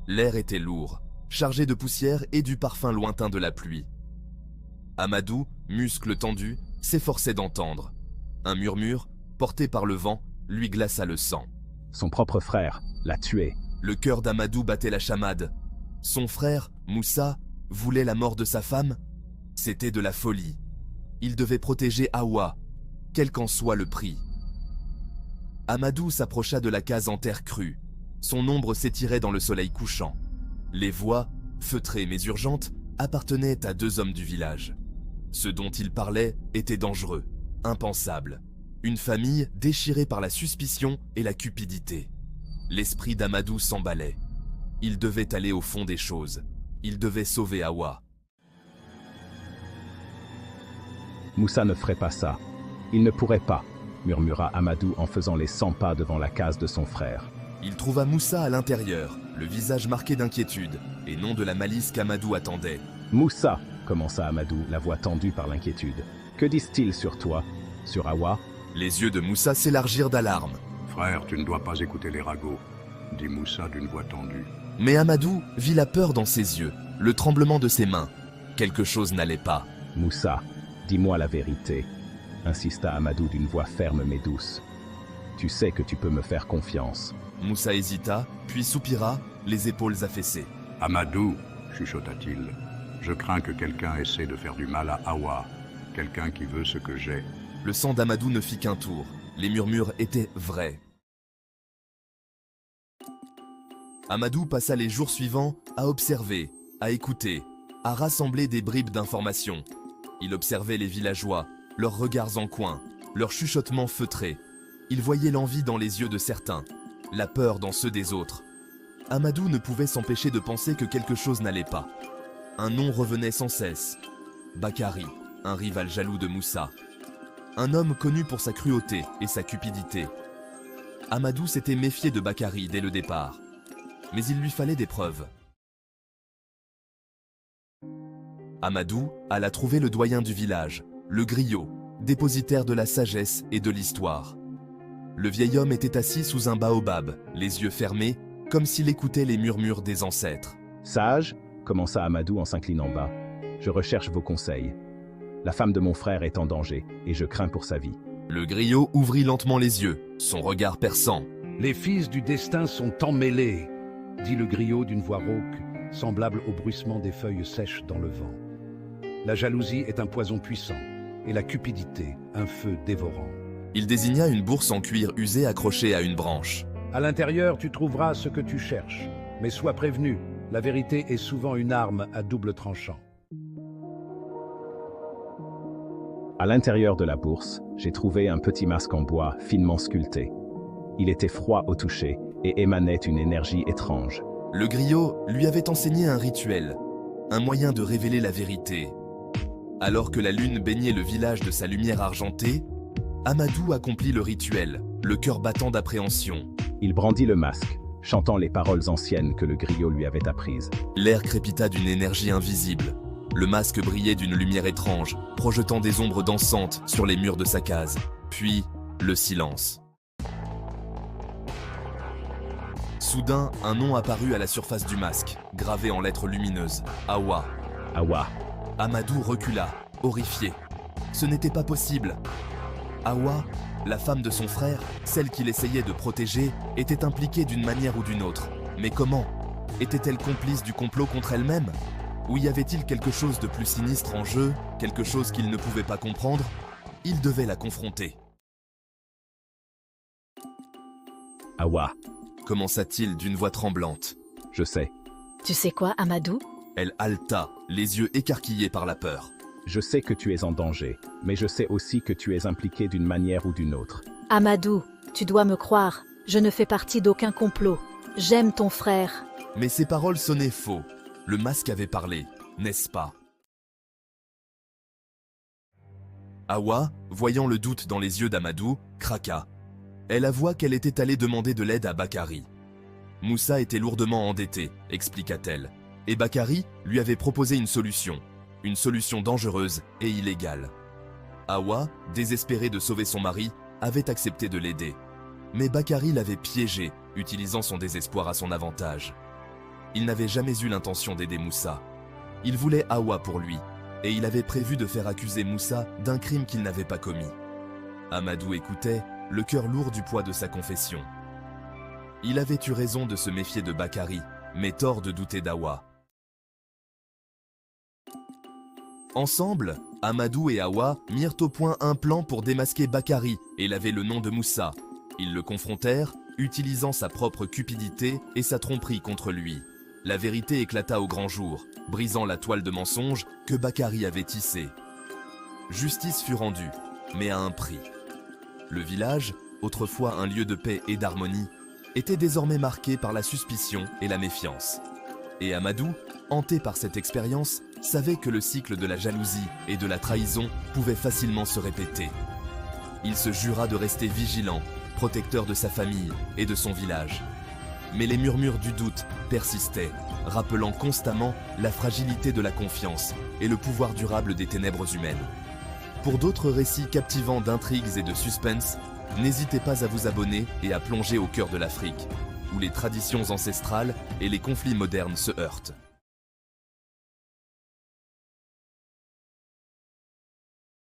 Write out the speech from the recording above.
L'air était lourd, chargé de poussière et du parfum lointain de la pluie. Amadou, muscles tendus, s'efforçait d'entendre. Un murmure, porté par le vent, lui glaça le sang. Son propre frère l'a tué. Le cœur d'Amadou battait la chamade. Son frère, Moussa, voulait la mort de sa femme. C'était de la folie. Il devait protéger Hawa, quel qu'en soit le prix. Amadou s'approcha de la case en terre crue. Son ombre s'étirait dans le soleil couchant. Les voix, feutrées mais urgentes, appartenaient à deux hommes du village. Ce dont ils parlaient était dangereux, impensable. Une famille déchirée par la suspicion et la cupidité. L'esprit d'Amadou s'emballait. Il devait aller au fond des choses. Il devait sauver Hawa. Moussa ne ferait pas ça. Il ne pourrait pas, murmura Amadou en faisant les 100 pas devant la case de son frère. Il trouva Moussa à l'intérieur, le visage marqué d'inquiétude, et non de la malice qu'Amadou attendait. Moussa, commença Amadou, la voix tendue par l'inquiétude. Que disent-ils sur toi, sur Hawa? Les yeux de Moussa s'élargirent d'alarme. Frère, tu ne dois pas écouter les ragots, dit Moussa d'une voix tendue. Mais Amadou vit la peur dans ses yeux, le tremblement de ses mains. Quelque chose n'allait pas. Moussa, dis-moi la vérité, insista Amadou d'une voix ferme mais douce. Tu sais que tu peux me faire confiance. Moussa hésita, puis soupira, les épaules affaissées. Amadou, chuchota-t-il, je crains que quelqu'un essaie de faire du mal à Hawa, quelqu'un qui veut ce que j'ai. Le sang d'Amadou ne fit qu'un tour. Les murmures étaient vrais. Amadou passa les jours suivants à observer, à écouter, à rassembler des bribes d'informations. Il observait les villageois, leurs regards en coin, leurs chuchotements feutrés. Il voyait l'envie dans les yeux de certains, la peur dans ceux des autres. Amadou ne pouvait s'empêcher de penser que quelque chose n'allait pas. Un nom revenait sans cesse. Bakari, un rival jaloux de Moussa. Un homme connu pour sa cruauté et sa cupidité. Amadou s'était méfié de Bakari dès le départ. Mais il lui fallait des preuves. Amadou alla trouver le doyen du village, le griot, dépositaire de la sagesse et de l'histoire. Le vieil homme était assis sous un baobab, les yeux fermés, comme s'il écoutait les murmures des ancêtres. « Sage, commença Amadou en s'inclinant bas, je recherche vos conseils. La femme de mon frère est en danger, et je crains pour sa vie. » Le griot ouvrit lentement les yeux, son regard perçant. « Les fils du destin sont emmêlés, » dit le griot d'une voix rauque, semblable au bruissement des feuilles sèches dans le vent. La jalousie est un poison puissant, et la cupidité, un feu dévorant. Il désigna une bourse en cuir usé accrochée à une branche. À l'intérieur, tu trouveras ce que tu cherches, mais sois prévenu, la vérité est souvent une arme à double tranchant. À l'intérieur de la bourse, j'ai trouvé un petit masque en bois finement sculpté. Il était froid au toucher et émanait une énergie étrange. Le griot lui avait enseigné un rituel, un moyen de révéler la vérité. Alors que la lune baignait le village de sa lumière argentée, Amadou accomplit le rituel, le cœur battant d'appréhension. Il brandit le masque, chantant les paroles anciennes que le griot lui avait apprises. L'air crépita d'une énergie invisible. Le masque brillait d'une lumière étrange, projetant des ombres dansantes sur les murs de sa case. Puis, le silence. Soudain, un nom apparut à la surface du masque, gravé en lettres lumineuses. Hawa. Hawa. Amadou recula, horrifié. Ce n'était pas possible. Hawa, la femme de son frère, celle qu'il essayait de protéger, était impliquée d'une manière ou d'une autre. Mais comment? Était-elle complice du complot contre elle-même? Ou y avait-il quelque chose de plus sinistre en jeu, quelque chose qu'il ne pouvait pas comprendre? Il devait la confronter. Hawa, commença-t-il d'une voix tremblante. Je sais. Tu sais quoi, Amadou? Elle haleta, les yeux écarquillés par la peur. Je sais que tu es en danger, mais je sais aussi que tu es impliqué d'une manière ou d'une autre. Amadou, tu dois me croire, je ne fais partie d'aucun complot. J'aime ton frère. Mais ces paroles sonnaient faux. Le masque avait parlé, n'est-ce pas? Hawa, voyant le doute dans les yeux d'Amadou, craqua. Elle avoua qu'elle était allée demander de l'aide à Bakari. Moussa était lourdement endetté, expliqua-t-elle, et Bakari lui avait proposé une solution dangereuse et illégale. Hawa, désespérée de sauver son mari, avait accepté de l'aider. Mais Bakari l'avait piégée, utilisant son désespoir à son avantage. il n'avait jamais eu l'intention d'aider Moussa. Il voulait Hawa pour lui, et il avait prévu de faire accuser Moussa d'un crime qu'il n'avait pas commis. Amadou écoutait, le cœur lourd du poids de sa confession. Il avait eu raison de se méfier de Bakary, mais tort de douter d'Hawa. Ensemble, Amadou et Hawa mirent au point un plan pour démasquer Bakary et laver le nom de Moussa. Ils le confrontèrent, utilisant sa propre cupidité et sa tromperie contre lui. La vérité éclata au grand jour, brisant la toile de mensonges que Bakary avait tissée. Justice fut rendue, mais à un prix. Le village, autrefois un lieu de paix et d'harmonie, était désormais marqué par la suspicion et la méfiance. Et Amadou, hanté par cette expérience, savait que le cycle de la jalousie et de la trahison pouvait facilement se répéter. Il se jura de rester vigilant, protecteur de sa famille et de son village. Mais les murmures du doute persistaient, rappelant constamment la fragilité de la confiance et le pouvoir durable des ténèbres humaines. Pour d'autres récits captivants d'intrigues et de suspense, n'hésitez pas à vous abonner et à plonger au cœur de l'Afrique, où les traditions ancestrales et les conflits modernes se heurtent.